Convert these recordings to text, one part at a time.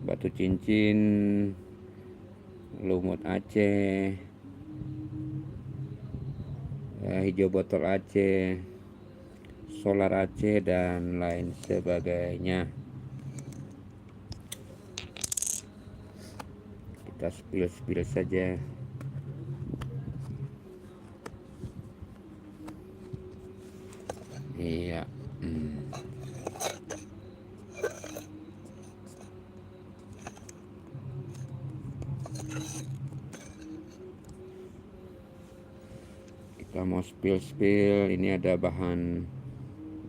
batu cincin, lumut Aceh, hijau botol Aceh, solar Aceh, dan lain sebagainya. Kita spill saja. Iya. Kita mau spill. Ini ada bahan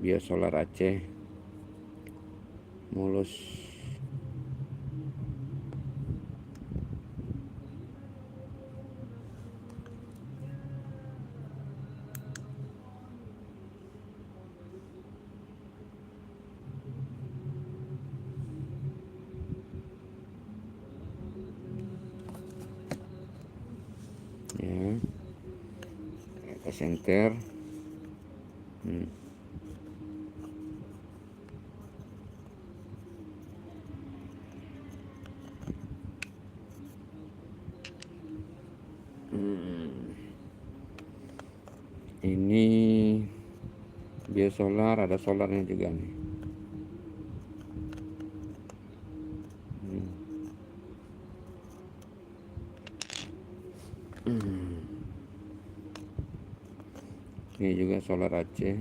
biosolar Aceh, mulus. Ya, kita center. Ini biosolar, ada solarnya juga nih. Ini juga solar Aceh.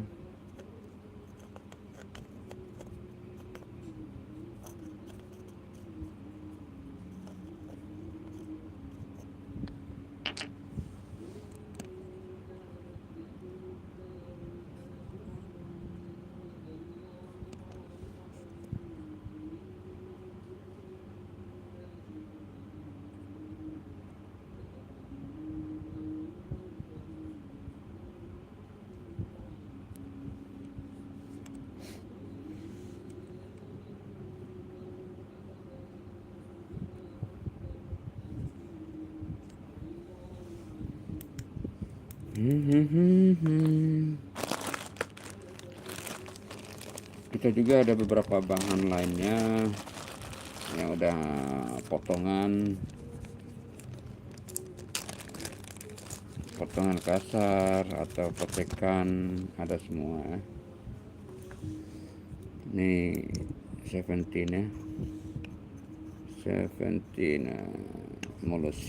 Kita juga ada beberapa bahan lainnya yang udah potongan kasar atau potekan, ada semua. Ini 17 ya, 17 mulus.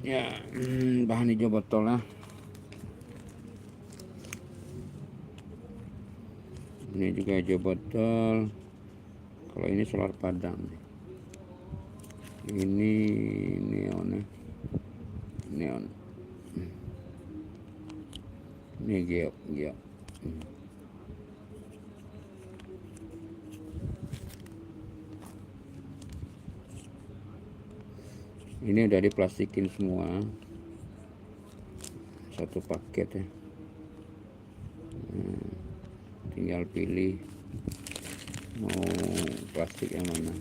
Ya, bahan hijau botol lah. Ini juga hijau botol. Kalau ini solar padang. Ini neon ya. Neon. Ini geok. Ini udah diplastikin semua, satu paket ya. Tinggal pilih mau plastik yang mana.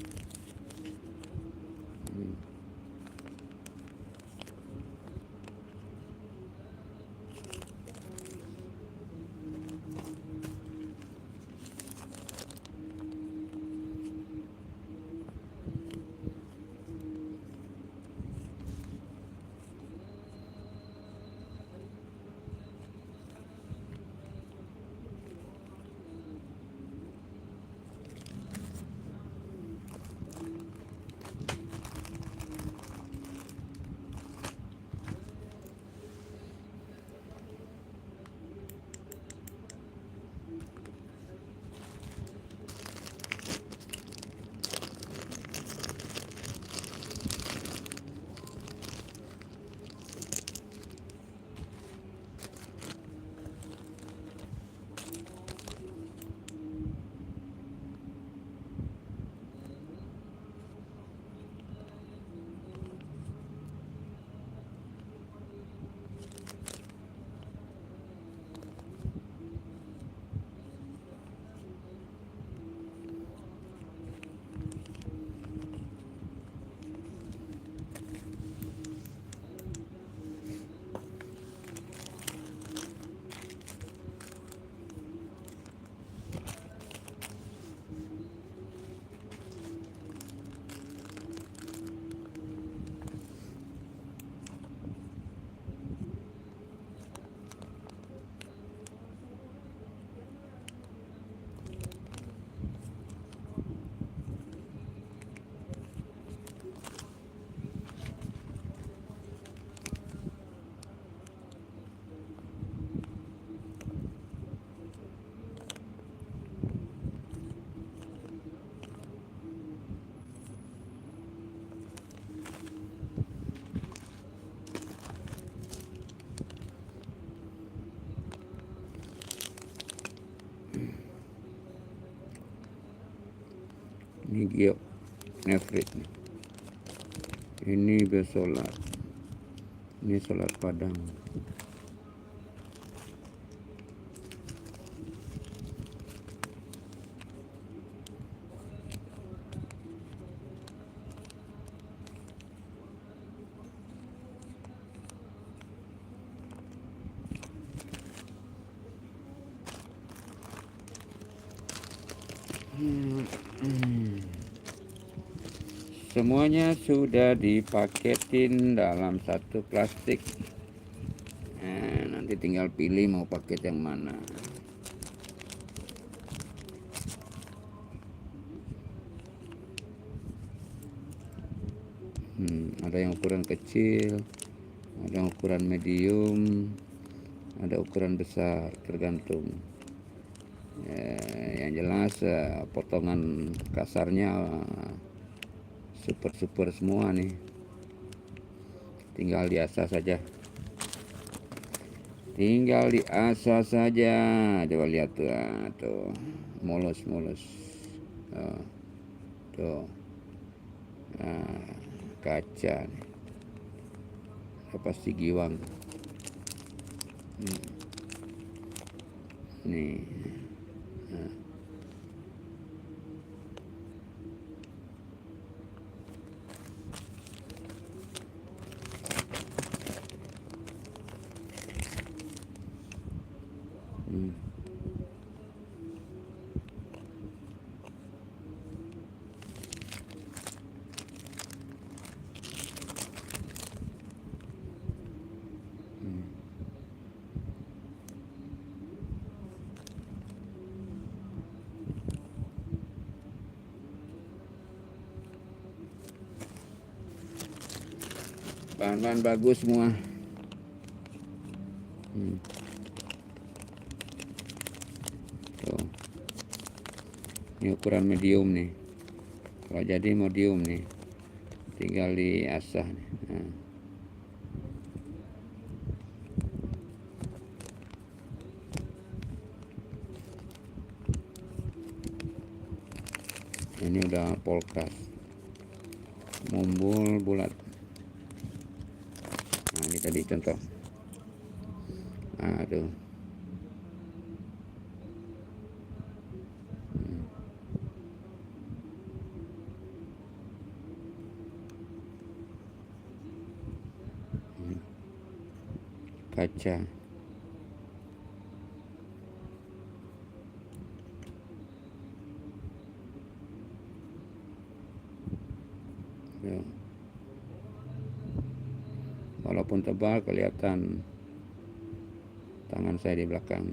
Ini geok Nevrit. Ini bersolar. Ini solar padang. Semuanya sudah dipaketin dalam satu plastik. Nah, nanti tinggal pilih mau paket yang mana. Ada yang ukuran kecil, ada yang ukuran medium, ada ukuran besar, tergantung. Yang jelas potongan kasarnya super semua nih, tinggal diasah saja, coba lihat tuh, mulus tuh, kaca nih, pasti giwang nih. Bahan-bahan bagus semua. Tuh. Ini ukuran medium nih. Kalau jadi medium nih, tinggal diasah nih. Nah. Ini udah polkas, mumbul bulat. Nah, ini tadi contoh. Aduh. Kaca. Ya. Walaupun tebal kelihatan tangan saya di belakang.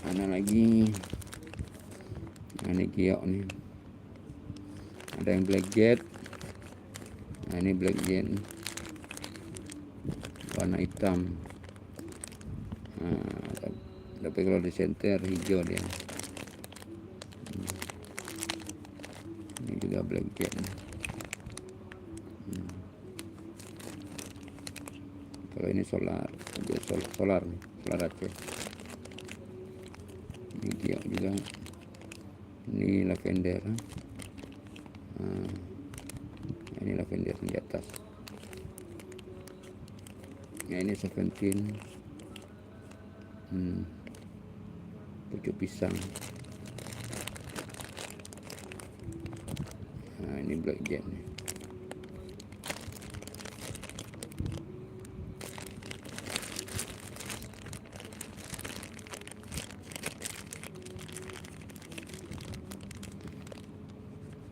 Ada lagi. Nah, ini giok nih. Ada yang black jet. Nah, ini black jet warna hitam. Nah, tapi kalau di center hijau dia. Ini juga black jet. Kalau ini solar, solar nih, solar Aceh. Ini giok juga. Ini lavender. Nah, ini lavender di atas. Ya, ini 17 pucuk pisang. Nah, ini black jet nih.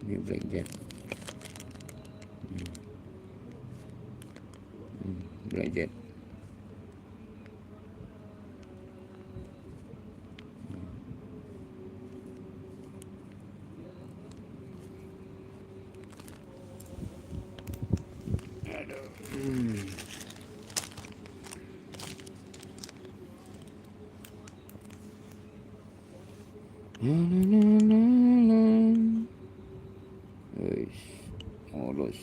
Ini black jet. Black jet. Mulus.